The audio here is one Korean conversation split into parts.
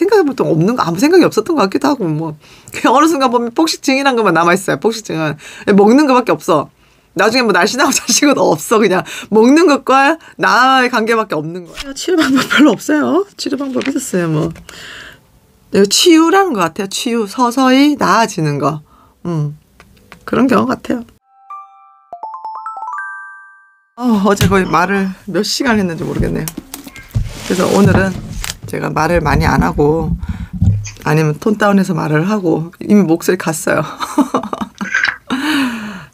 생각해볼 때 없는 거 아무 생각이 없었던 것 같기도 하고 뭐 그냥 어느 순간 보면 폭식증이란 것만 남아있어요. 폭식증은 먹는 것밖에 없어. 나중에 뭐 날씬하고 자식은 없어. 그냥 먹는 것과 나의 관계밖에 없는 거야. 치료 방법 별로 없어요. 치료 방법 있었어요. 뭐 치유라는 것 같아요. 치유. 서서히 나아지는 거. 그런 경우 같아요. 어제 거의 말을 몇 시간 했는지 모르겠네요. 그래서 오늘은 제가 말을 많이 안 하고 아니면 톤 다운해서 말을 하고 이미 목소리 갔어요.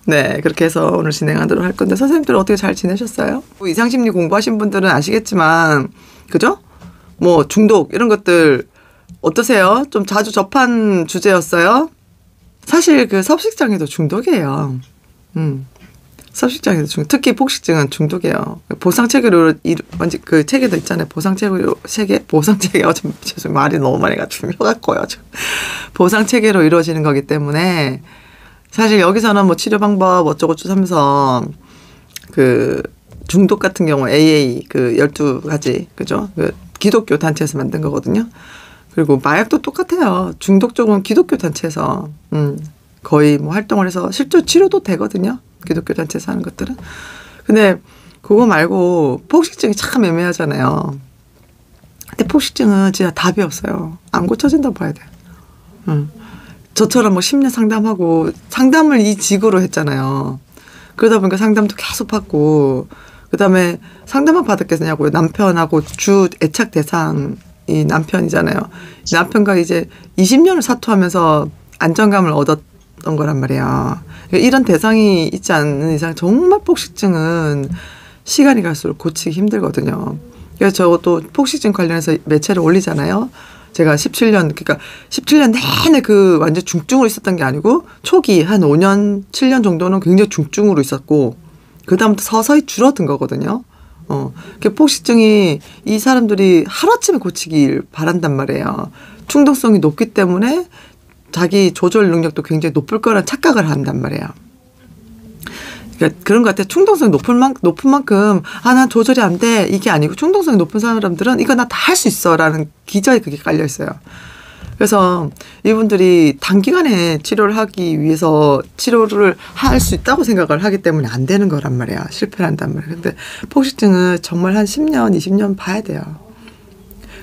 네, 그렇게 해서 오늘 진행하도록 할 건데 선생님들은 어떻게 잘 지내셨어요? 뭐 이상심리 공부하신 분들은 아시겠지만 그죠? 뭐 중독 이런 것들 어떠세요? 좀 자주 접한 주제였어요? 사실 그 섭식장애도 중독이에요. 섭식장애도 특히 폭식증은 중독이에요. 보상체계로 먼저 그 체계도 있잖아요. 보상체계 죄송 말이 너무 많이 가지고 혀가고요. 보상체계로 이루어지는 거기 때문에 사실 여기서는 뭐 치료 방법 어쩌고저쩌고 하면서 그 중독 같은 경우 AA 그 12가지 그죠? 그 기독교 단체에서 만든 거거든요. 그리고 마약도 똑같아요. 중독 쪽은 기독교 단체에서 거의 뭐 활동을 해서 실제 치료도 되거든요. 기독교 단체에서 하는 것들은. 근데 그거 말고 폭식증이 참 애매하잖아요. 근데 폭식증은 진짜 답이 없어요. 안 고쳐진다고 봐야 돼요. 저처럼 뭐 10년 상담하고 상담을 이 직으로 했잖아요. 그러다 보니까 상담도 계속 받고 그다음에 상담만 받았겠냐고요. 남편하고 주 애착 대상이 남편이잖아요. 남편과 이제 20년을 사투하면서 안정감을 얻었던 거란 말이에요. 이런 대상이 있지 않는 이상 정말 폭식증은 시간이 갈수록 고치기 힘들거든요. 그래서 저도 폭식증 관련해서 매체를 올리잖아요. 제가 17년, 그러니까 17년 내내 그 완전 중증으로 있었던 게 아니고 초기 한 5년, 7년 정도는 굉장히 중증으로 있었고 그다음부터 서서히 줄어든 거거든요. 그 폭식증이 이 사람들이 하루아침에 고치길 바란단 말이에요. 충동성이 높기 때문에 자기 조절 능력도 굉장히 높을 거란 착각을 한단 말이에요. 그러니까 그런 것 같아요. 충동성이 높은 만큼 난 조절이 안 돼. 이게 아니고 충동성이 높은 사람들은 이거 나 다 할 수 있어 라는 기저에 그게 깔려 있어요. 그래서 이분들이 단기간에 치료를 하기 위해서 치료를 할 수 있다고 생각을 하기 때문에 안 되는 거란 말이야. 실패를 한단 말이야. 근데 폭식증은 정말 한 10년, 20년 봐야 돼요.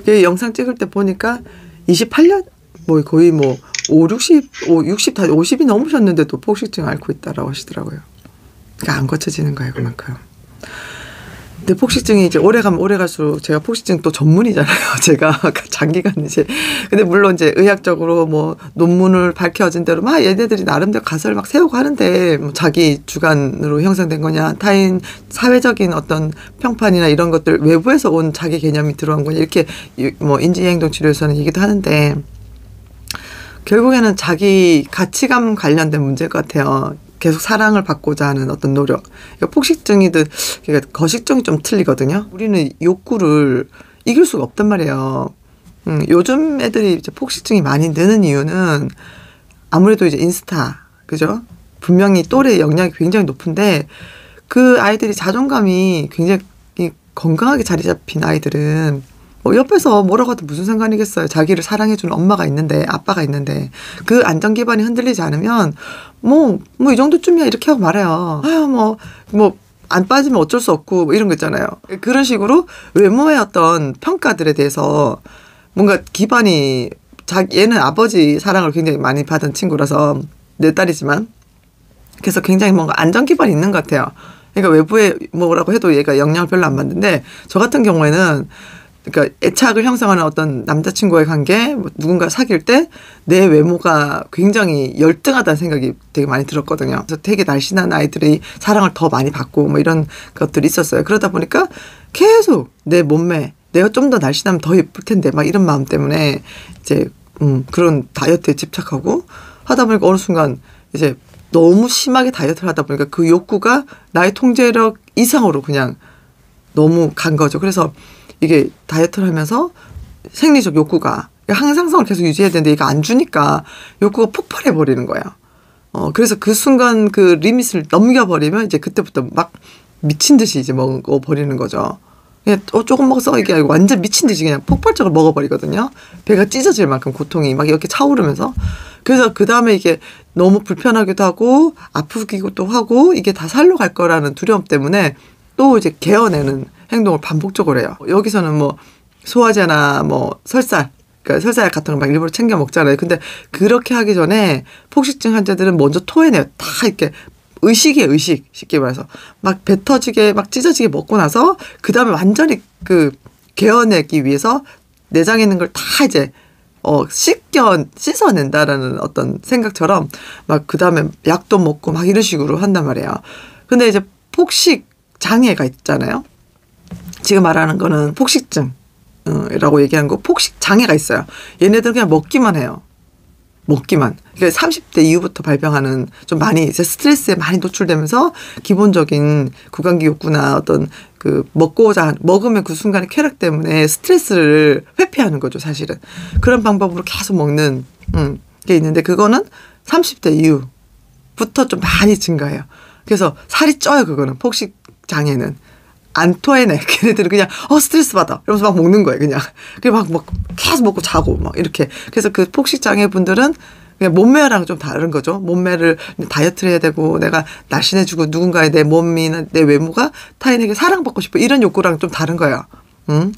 영상 찍을 때 보니까 28년? 뭐 거의 뭐 60, 50이 넘으셨는데도 폭식증 앓고 있다라고 하시더라고요. 그러니까 안 고쳐지는 거예요, 그만큼. 근데 폭식증이 이제 오래 가면 오래 갈수록 제가 폭식증 또 전문이잖아요. 제가 장기간 이제. 근데 물론 이제 의학적으로 뭐 논문을 밝혀진 대로 막 얘네들이 나름대로 가설을 막 세우고 하는데 뭐 자기 주관으로 형성된 거냐, 타인 사회적인 어떤 평판이나 이런 것들 외부에서 온 자기 개념이 들어온 거냐 이렇게 뭐 인지행동치료에서는 얘기도 하는데 결국에는 자기 가치감 관련된 문제일 것 같아요. 계속 사랑을 받고자 하는 어떤 노력. 그러니까 폭식증이든 그러니까 거식증이 좀 틀리거든요. 우리는 욕구를 이길 수가 없단 말이에요. 요즘 애들이 이제 폭식증이 많이 느는 이유는 아무래도 이제 인스타, 그죠? 분명히 또래 영향이 굉장히 높은데 그 아이들이 자존감이 굉장히 건강하게 자리 잡힌 아이들은 뭐 옆에서 뭐라고 해도 무슨 상관이겠어요. 자기를 사랑해주는 엄마가 있는데 아빠가 있는데 그 안전 기반이 흔들리지 않으면 뭐 이 정도쯤이야 이렇게 하고 말해요. 뭐 안 빠지면 어쩔 수 없고 뭐 이런 거 있잖아요. 그런 식으로 외모의 어떤 평가들에 대해서 뭔가 기반이 얘는 아버지 사랑을 굉장히 많이 받은 친구라서 내 딸이지만 그래서 굉장히 뭔가 안전 기반이 있는 것 같아요. 그러니까 외부에 뭐라고 해도 얘가 영향을 별로 안 받는데 저 같은 경우에는 그러니까 애착을 형성하는 어떤 남자친구와의 관계, 뭐 누군가 사귈 때 내 외모가 굉장히 열등하다는 생각이 되게 많이 들었거든요. 그래서 되게 날씬한 아이들이 사랑을 더 많이 받고 뭐 이런 것들이 있었어요. 그러다 보니까 계속 내 몸매, 내가 좀 더 날씬하면 더 예쁠 텐데 막 이런 마음 때문에 이제 그런 다이어트에 집착하고 하다 보니까 어느 순간 이제 너무 심하게 다이어트를 하다 보니까 그 욕구가 나의 통제력 이상으로 그냥 너무 간 거죠. 그래서 이게 다이어트를 하면서 생리적 욕구가 항상성을 계속 유지해야 되는데 이거 안 주니까 욕구가 폭발해 버리는 거예요. 그래서 그 순간 그 리밋을 넘겨버리면 이제 그때부터 막 미친 듯이 이제 먹어 버리는 거죠. 그냥 조금 먹었어 이게 아니고 완전 미친 듯이 그냥 폭발적으로 먹어버리거든요. 배가 찢어질 만큼 고통이 막 이렇게 차오르면서. 그래서 그 다음에 이게 너무 불편하기도 하고 아프기도 하고 이게 다 살로 갈 거라는 두려움 때문에 또 이제 개어내는 행동을 반복적으로 해요. 여기서는 뭐 소화제나 뭐 설사, 그러니까 설사약 같은 거 막 일부러 챙겨 먹잖아요. 근데 그렇게 하기 전에 폭식증 환자들은 먼저 토해내요. 다 이렇게 의식이에요, 의식. 쉽게 말해서. 막 배 터지게, 막 찢어지게 먹고 나서, 그 다음에 완전히 개어내기 위해서 내장에 있는 걸 다 이제, 씻어낸다라는 어떤 생각처럼, 막 그 다음에 약도 먹고 막 이런 식으로 한단 말이에요. 근데 이제 폭식 장애가 있잖아요. 지금 말하는 거는 폭식증, 라고 얘기한 거, 폭식 장애가 있어요. 얘네들은 그냥 먹기만 해요. 먹기만. 그러니까 30대 이후부터 발병하는 좀 많이 이제 스트레스에 많이 노출되면서 기본적인 구강기 욕구나 어떤 먹으면 그 순간의 쾌락 때문에 스트레스를 회피하는 거죠, 사실은. 그런 방법으로 계속 먹는 게 있는데 그거는 30대 이후부터 좀 많이 증가해요. 그래서 살이 쪄요, 그거는. 폭식 장애는. 안 토해내. 걔네들은 그냥, 스트레스 받아. 이러면서 막 먹는 거예요, 그냥. 그냥 막 계속 먹고 자고, 막 이렇게. 그래서 그 폭식장애 분들은 그냥 몸매랑 좀 다른 거죠. 몸매를 다이어트를 해야 되고, 내가 날씬해지고 누군가의 내 몸이나 내 외모가 타인에게 사랑받고 싶어. 이런 욕구랑 좀 다른 거예요.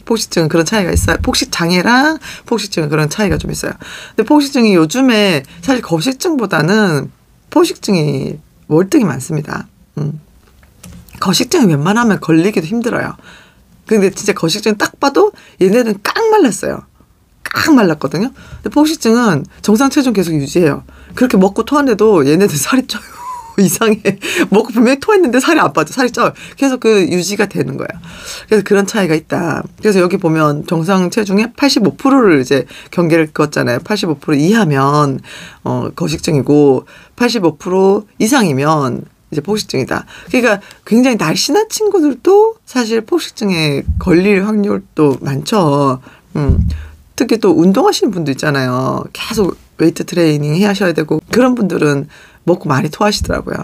폭식증은 그런 차이가 있어요. 폭식장애랑 폭식증은 그런 차이가 좀 있어요. 근데 폭식증이 요즘에 사실 거식증보다는 포식증이 월등히 많습니다. 거식증이 웬만하면 걸리기도 힘들어요. 근데 진짜 거식증 딱 봐도 얘네들은 깡 말랐어요. 깡 말랐거든요. 근데 폭식증은 정상 체중 계속 유지해요. 그렇게 먹고 토하는데도 얘네들 살이 쪄요. 이상해. 먹고 분명히 토했는데 살이 안 빠져. 살이 쪄요. 계속 유지가 되는 거예요. 그래서 그런 차이가 있다. 그래서 여기 보면 정상 체중의 85%를 이제 경계를 그었잖아요. 85% 이하면 거식증이고 85% 이상이면 이제 폭식증이다. 그러니까 굉장히 날씬한 친구들도 사실 폭식증에 걸릴 확률도 많죠. 특히 또 운동하시는 분도 있잖아요. 계속 웨이트 트레이닝 하셔야 되고 그런 분들은 먹고 많이 토하시더라고요.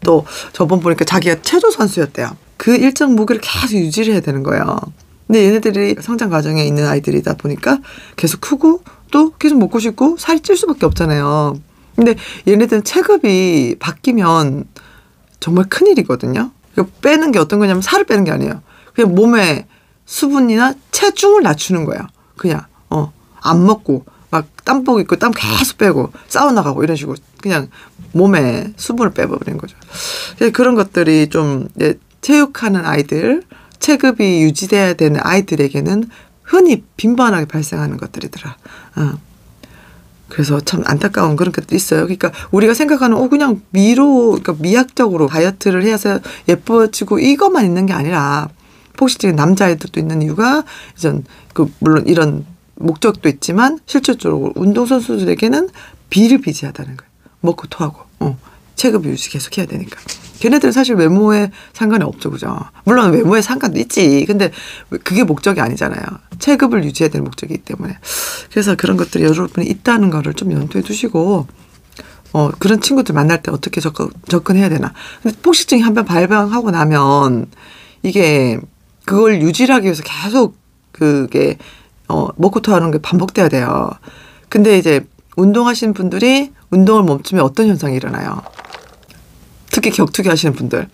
또 저번 보니까 자기가 체조 선수였대요. 그 일정 무게를 계속 유지를 해야 되는 거예요. 근데 얘네들이 성장 과정에 있는 아이들이다 보니까 계속 크고 또 계속 먹고 싶고 살이 찔 수밖에 없잖아요. 근데 얘네들은 체급이 바뀌면 정말 큰일이거든요. 빼는 게 어떤 거냐면 살을 빼는 게 아니에요. 그냥 몸에 수분이나 체중을 낮추는 거예요. 그냥 안 먹고 막 땀복 입고 땀 계속 빼고 사우나 가고 이런 식으로 그냥 몸에 수분을 빼버리는 거죠. 그런 것들이 좀 체육하는 아이들, 체급이 유지돼야 되는 아이들에게는 흔히 빈번하게 발생하는 것들이더라. 그래서 참 안타까운 그런 것도 있어요. 그러니까 우리가 생각하는 그냥 그러니까 미학적으로 다이어트를 해서 예뻐지고 이것만 있는 게 아니라 폭식증인 남자애들도 있는 이유가 물론 이런 목적도 있지만 실질적으로 운동선수들에게는 비일비재하다는 거예요. 먹고 토하고 체급 유지 계속 해야 되니까. 걔네들은 사실 외모에 상관이 없죠. 그죠? 물론 외모에 상관도 있지. 근데 그게 목적이 아니잖아요. 체급을 유지해야 되는 목적이기 때문에. 그래서 그런 것들이 여러분이 있다는 거를 좀 염두에 두시고 그런 친구들 만날 때 어떻게 접근해야 되나. 근데 폭식증이 한번 발병하고 나면 이게 그걸 유지하기 위해서 계속 그게 먹고 토하는 게 반복돼야 돼요. 근데 이제 운동하시는 분들이 운동을 멈추면 어떤 현상이 일어나요? 특히 격투기 하시는 분들.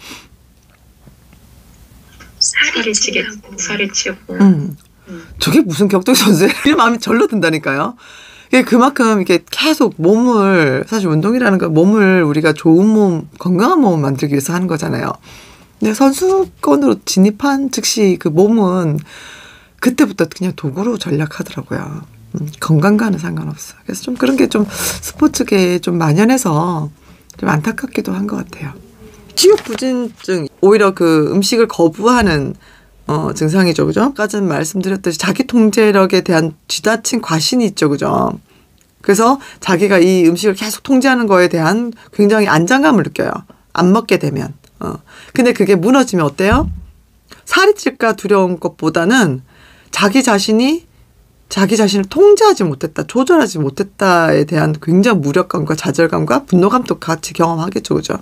살이 찌고. 저게 무슨 격투기 선수예요? 이 마음이 절로 든다니까요. 그만큼 이게 계속 사실 운동이라는 건 몸을 우리가 좋은 몸, 건강한 몸을 만들기 위해서 하는 거잖아요. 근데 선수권으로 진입한 즉시 그 몸은 그때부터 그냥 도구로 전략하더라고요. 건강과는 상관없어. 그래서 좀 그런 게 좀 스포츠계에 좀 만연해서 좀 안타깝기도 한 것 같아요. 식욕부진증, 오히려 그 음식을 거부하는 증상이죠. 그죠? 아까는 말씀드렸듯이 자기 통제력에 대한 지나친 과신이 있죠. 그죠? 그래서 자기가 이 음식을 계속 통제하는 거에 대한 굉장히 안정감을 느껴요. 안 먹게 되면. 근데 그게 무너지면 어때요? 살이 찔까 두려운 것보다는 자기 자신을 통제하지 못했다, 조절하지 못했다에 대한 굉장히 무력감과 좌절감과 분노감도 같이 경험하겠죠. 그죠?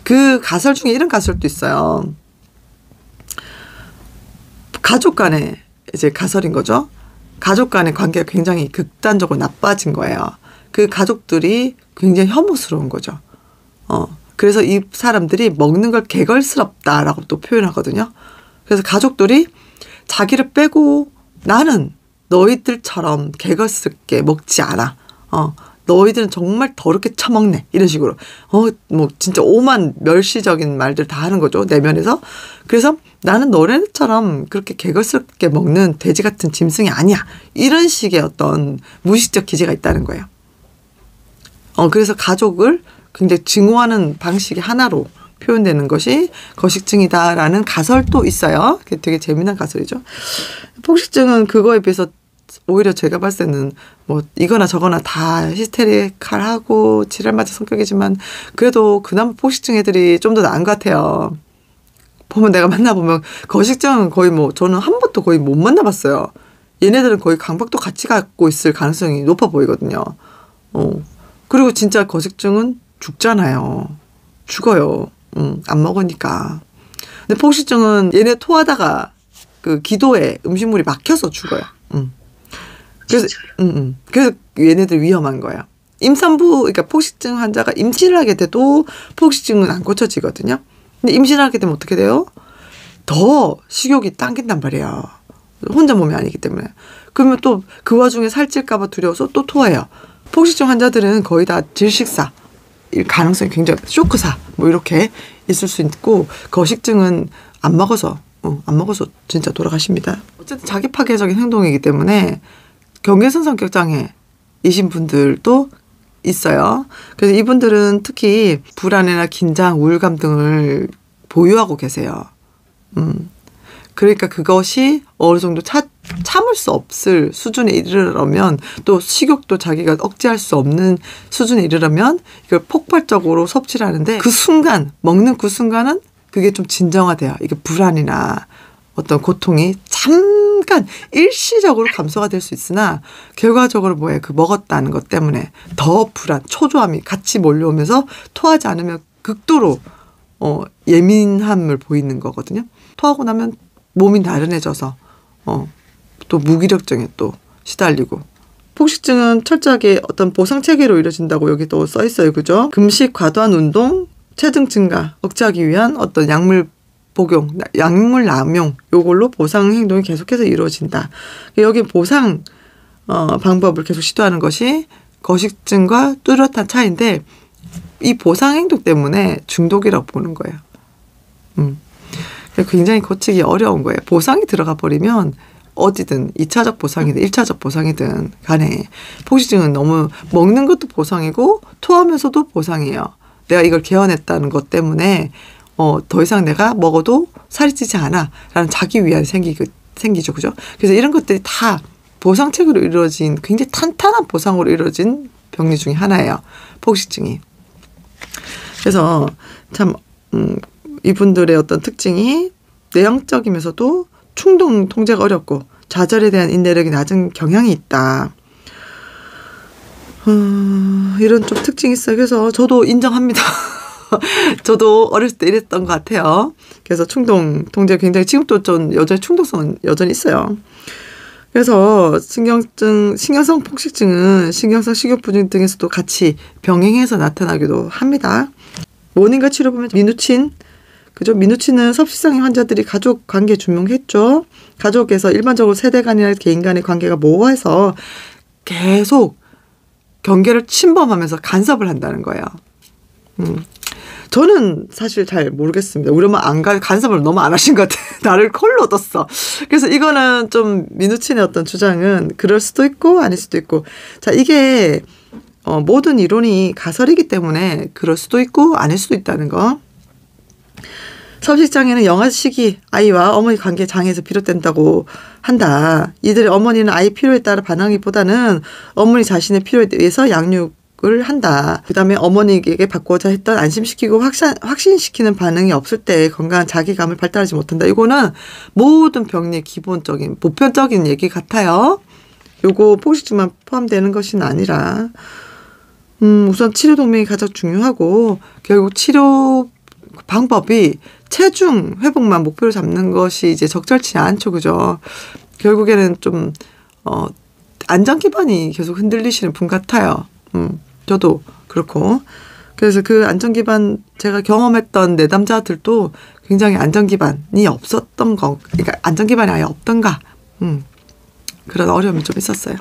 그 가설 중에 이런 가설도 있어요. 가족 간의 이제 가설인 거죠. 가족 간의 관계가 굉장히 극단적으로 나빠진 거예요. 그 가족들이 굉장히 혐오스러운 거죠. 그래서 이 사람들이 먹는 걸 개걸스럽다라고 또 표현하거든요. 그래서 가족들이 자기를 빼고 나는 너희들처럼 개걸스럽게 먹지 않아. 너희들은 정말 더럽게 처먹네. 이런 식으로. 뭐 진짜 오만 멸시적인 말들 다 하는 거죠. 내면에서. 그래서 나는 너네처럼 그렇게 개걸스럽게 먹는 돼지 같은 짐승이 아니야. 이런 식의 어떤 무의식적 기제가 있다는 거예요. 그래서 가족을 굉장히 증오하는 방식의 하나로 표현되는 것이 거식증이다라는 가설도 있어요. 되게 재미난 가설이죠. 폭식증은 그거에 비해서 오히려 제가 봤을 때는 뭐 이거나 저거나 다 히스테리칼하고 지랄맞은 성격이지만 그래도 그나마 폭식증 애들이 좀 더 나은 것 같아요. 보면 내가 만나보면 거식증은 거의 뭐 저는 한 번도 거의 못 만나봤어요. 얘네들은 거의 강박도 같이 갖고 있을 가능성이 높아 보이거든요. 그리고 진짜 거식증은 죽잖아요. 죽어요. 안 먹으니까. 근데 폭식증은 얘네 토하다가 그 기도에 음식물이 막혀서 죽어요. 그래서, 그래서 얘네들 위험한 거예요. 임산부, 그러니까 폭식증 환자가 임신을 하게 돼도 폭식증은 안 고쳐지거든요. 근데 임신을 하게 되면 어떻게 돼요? 더 식욕이 당긴단 말이에요. 혼자 몸이 아니기 때문에. 그러면 또 그 와중에 살찔까봐 두려워서 또 토해요. 폭식증 환자들은 거의 다 질식사, 이 가능성이 굉장히 쇼크사, 뭐 이렇게 있을 수 있고, 거식증은 안 먹어서 진짜 돌아가십니다. 어쨌든 자기 파괴적인 행동이기 때문에 경계선 성격 장애이신 분들도 있어요. 그래서 이분들은 특히 불안해나 긴장, 우울감 등을 보유하고 계세요. 그러니까 그것이 어느 정도 참을 수 없을 수준에 이르려면 또 식욕도 자기가 억제할 수 없는 수준에 이르려면 이걸 폭발적으로 섭취를 하는데 그 순간, 먹는 그 순간은 그게 좀 진정화돼요. 이게 불안이나 어떤 고통이 잠깐 일시적으로 감소가 될 수 있으나 결과적으로 뭐예요? 그 먹었다는 것 때문에 더 불안, 초조함이 같이 몰려오면서 토하지 않으면 극도로 예민함을 보이는 거거든요. 토하고 나면 몸이 나른해져서 또 무기력증에 또 시달리고 폭식증은 철저하게 어떤 보상 체계로 이루어진다고 여기 또 써 있어요. 그죠? 금식, 과도한 운동, 체중 증가 억제하기 위한 어떤 약물 복용, 약물 남용 요걸로 보상 행동이 계속해서 이루어진다. 여기 보상 방법을 계속 시도하는 것이 거식증과 뚜렷한 차이인데 이 보상 행동 때문에 중독이라고 보는 거예요. 굉장히 고치기 어려운 거예요. 보상이 들어가 버리면 어디든 2차적 보상이든 1차적 보상이든 간에 폭식증은 너무 먹는 것도 보상이고 토하면서도 보상이에요. 내가 이걸 개헌했다는 것 때문에 더 이상 내가 먹어도 살이 찌지 않아 라는 자기 위안이 생기죠. 그죠? 그래서 이런 것들이 다 보상책으로 이루어진 굉장히 탄탄한 보상으로 이루어진 병리 중에 하나예요. 폭식증이. 그래서 참 이분들의 어떤 특징이 내향적이면서도 충동 통제가 어렵고 좌절에 대한 인내력이 낮은 경향이 있다. 이런 좀 특징이 있어요. 그래서 저도 인정합니다. 저도 어렸을 때 이랬던 것 같아요. 그래서 충동 통제 굉장히 지금도 좀 여전히 충동성은 여전히 있어요. 그래서 신경성 폭식증은 신경성 식욕부진 등에서도 같이 병행해서 나타나기도 합니다. 원인과 치료 보면 미누친, 그죠? 미누친은 섭식장애 환자들이 가족 관계에 준용했죠. 가족에서 일반적으로 세대 간이나 개인 간의 관계가 모호해서 계속 경계를 침범하면서 간섭을 한다는 거예요. 저는 사실 잘 모르겠습니다. 우리 엄마 간섭을 너무 안 하신 것 같아요. 나를 콜로 얻었어. 그래서 이거는 좀 미누친의 어떤 주장은 그럴 수도 있고 아닐 수도 있고. 자, 이게 모든 이론이 가설이기 때문에 그럴 수도 있고 아닐 수도 있다는 거. 섭식장애는 영아 시기 아이와 어머니 관계 장애에서 비롯된다고 한다. 이들의 어머니는 아이 필요에 따라 반항하기보다는 어머니 자신의 필요에 의해서 양육을 한다. 그 다음에 어머니에게 받고자 했던 안심시키고 확신시키는 반응이 없을 때 건강한 자기감을 발달하지 못한다. 이거는 모든 병리의 기본적인 보편적인 얘기 같아요. 요거 폭식증만 포함되는 것은 아니라 우선 치료 동맹이 가장 중요하고 결국 치료 방법이 체중 회복만 목표로 잡는 것이 이제 적절치 않죠. 그죠? 결국에는 좀, 안전 기반이 계속 흔들리시는 분 같아요. 저도 그렇고. 그래서 그 안전 기반 제가 경험했던 내담자들도 굉장히 안전 기반이 없었던 그러니까 안전 기반이 아예 없던가. 그런 어려움이 좀 있었어요.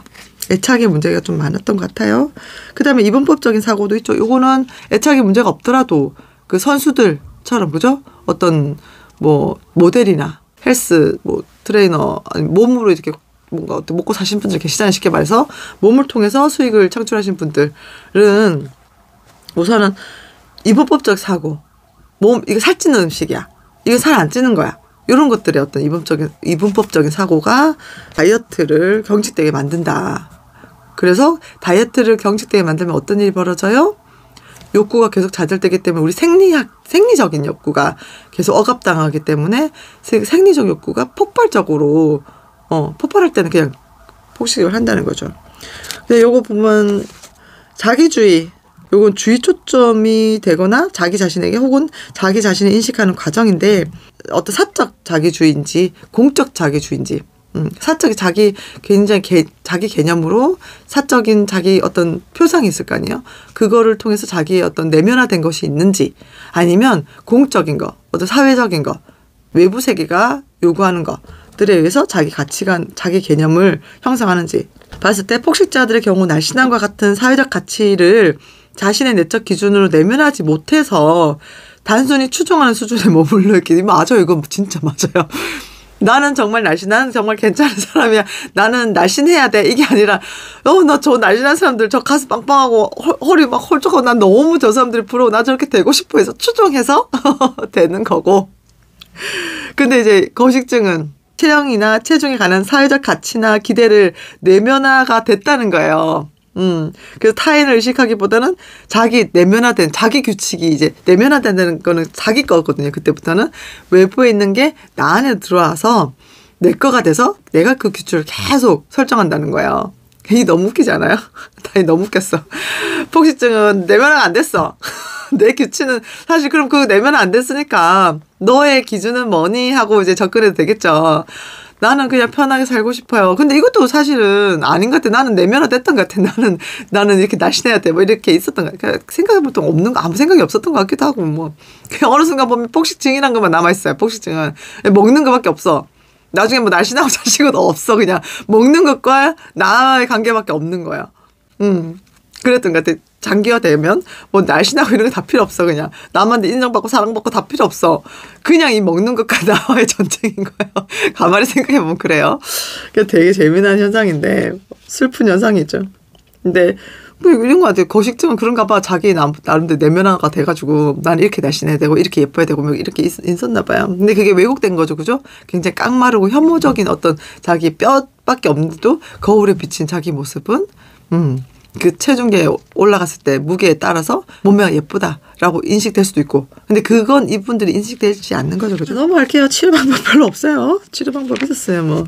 애착의 문제가 좀 많았던 것 같아요. 그 다음에 이분법적인 사고도 있죠. 요거는 애착의 문제가 없더라도 그 선수들처럼, 그죠? 어떤 뭐 모델이나 헬스 뭐 트레이너, 아니 몸으로 이렇게 뭔가 어떤 먹고 사신 분들 계시잖아요. 쉽게 말해서 몸을 통해서 수익을 창출하신 분들은 우선은 이분법적 사고, 이거 살찌는 음식이야. 이거 살 안 찌는 거야. 이런 것들의 어떤 이분법적인 사고가 다이어트를 경직되게 만든다. 그래서 다이어트를 경직되게 만들면 어떤 일이 벌어져요? 욕구가 계속 좌절되기 때문에 우리 생리적인 욕구가 계속 억압당하기 때문에 생리적 욕구가 폭발적으로 폭발할 때는 그냥 폭식을 한다는 거죠. 근데 요거 보면 자기주의, 요건 주의 초점이 되거나 자기 자신에게 혹은 자기 자신을 인식하는 과정인데 어떤 사적 자기주의인지 공적 자기주의인지 사적이 굉장히 자기 개념으로 사적인 자기 어떤 표상이 있을 거 아니에요. 그거를 통해서 자기의 어떤 내면화된 것이 있는지 아니면 공적인 거, 어떤 사회적인 거, 외부 세계가 요구하는 것들에 의해서 자기 가치관, 자기 개념을 형성하는지 봤을 때 폭식자들의 경우 날씬함과 같은 사회적 가치를 자신의 내적 기준으로 내면하지 못해서 단순히 추종하는 수준에 머물러 있기. 맞아, 이거 진짜 맞아요. 나는 정말 나는 정말 괜찮은 사람이야. 나는 날씬해야 돼. 이게 아니라, 나 저 날씬한 사람들, 저 가슴 빵빵하고, 허리 막 홀쭉하고, 난 너무 저 사람들이 부러워. 나 저렇게 되고 싶어 해서 추종해서 되는 거고. 근데 이제 거식증은 체형이나 체중에 관한 사회적 가치나 기대를 내면화가 됐다는 거예요. 그래서 타인을 의식하기보다는 자기 내면화된, 자기 규칙이 이제 내면화된다는 거는 자기 거거든요. 그때부터는 외부에 있는 게 나 안에 들어와서 내 거가 돼서 내가 그 규칙을 계속 설정한다는 거예요. 이게 너무 웃기지 않아요? 너무 웃겼어. 폭식증은 내면화가 안 됐어. 내 규칙은 사실 그럼 그 내면화 안 됐으니까 너의 기준은 뭐니? 하고 이제 접근해도 되겠죠. 나는 그냥 편하게 살고 싶어요. 근데 이것도 사실은 아닌 것 같아. 나는 내면화됐던 것 같아. 나는 이렇게 날씬해야 돼. 뭐 이렇게 있었던 것 같아. 생각해보면 아무 생각이 없었던 것 같기도 하고, 뭐. 그냥 어느 순간 보면 폭식증이란 것만 남아있어요. 폭식증은. 먹는 것밖에 없어. 나중에 뭐 날씬하고 자식은 없어. 그냥 먹는 것과 나의 관계밖에 없는 거야. 그랬던 것 같아. 장기화되면 뭐 날씬하고 이런 거 다 필요 없어. 그냥 남한테 인정받고 사랑받고 다 필요 없어. 그냥 이 먹는 것과 나와의 전쟁인 거예요. 가만히 생각해보면 그래요. 되게 재미난 현상인데 슬픈 현상이죠. 근데 뭐 이런 거 같아요. 거식증은 그런가 봐. 자기 나름대로 내면화가 돼가지고 난 이렇게 날씬해야 되고 이렇게 예뻐야 되고 뭐 이렇게 있었나 봐요. 근데 그게 왜곡된 거죠. 그죠? 굉장히 깡마르고 혐오적인 어떤 자기 뼈밖에 없는데도 거울에 비친 자기 모습은 그 체중계에 올라갔을 때 무게에 따라서 몸매가 예쁘다라고 인식될 수도 있고. 근데 그건 이분들이 인식되지 않는 거죠. 그죠? 넘어갈게요. 치료 방법 별로 없어요. 치료 방법 있었어요. 뭐.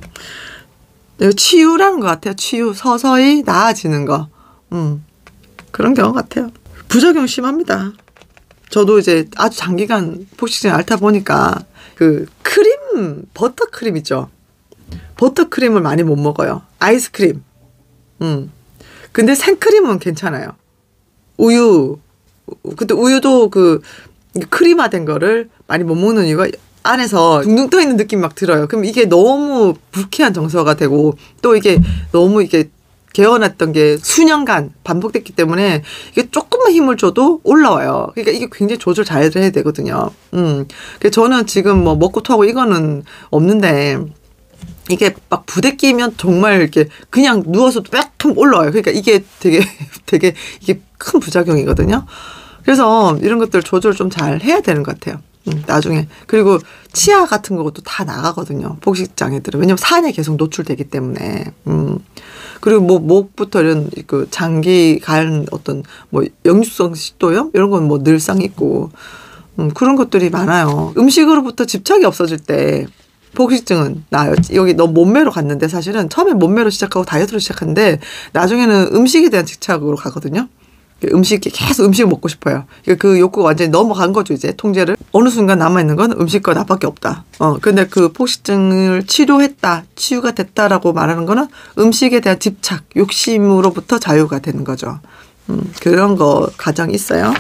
치유라는 것 같아요. 치유. 서서히 나아지는 거. 그런 경우 같아요. 부작용 심합니다. 저도 이제 아주 장기간 폭식증 앓다 보니까 그 버터크림 있죠. 버터크림을 많이 못 먹어요. 아이스크림. 근데 생크림은 괜찮아요. 근데 우유도 그 크림화된 거를 많이 못 먹는 이유가 안에서 둥둥 떠 있는 느낌이 막 들어요. 그럼 이게 너무 불쾌한 정서가 되고 또 이게 너무 이게 개어났던 게 수년간 반복됐기 때문에 이게 조금만 힘을 줘도 올라와요. 그러니까 이게 굉장히 조절 잘 해야 되거든요. 그래서 저는 지금 뭐 먹고 토하고 이거는 없는데 이게 막 부대 끼면 정말 이렇게 그냥 누워서도 빽 올라와요. 그러니까 이게 되게 이게 큰 부작용이거든요. 그래서 이런 것들 조절 좀 잘 해야 되는 것 같아요. 나중에. 그리고 치아 같은 것도 다 나가거든요. 폭식장애들은. 왜냐면 산에 계속 노출되기 때문에. 그리고 뭐 목부터 이런 그 장기 간 어떤 뭐 역류성 식도염 이런 건 뭐 늘상 있고 그런 것들이 많아요. 음식으로부터 집착이 없어질 때 폭식증은 나아요. 여기 너무 몸매로 갔는데 사실은 처음에 몸매로 시작하고 다이어트로 시작하는데 나중에는 음식에 대한 집착으로 가거든요. 음식이 계속 음식을 먹고 싶어요. 그 욕구가 완전히 넘어간 거죠, 이제 통제를. 어느 순간 남아있는 건 음식과 나밖에 없다. 근데 그 폭식증을 치료했다, 치유가 됐다라고 말하는 거는 음식에 대한 집착, 욕심으로부터 자유가 되는 거죠. 그런 거 가정이 있어요.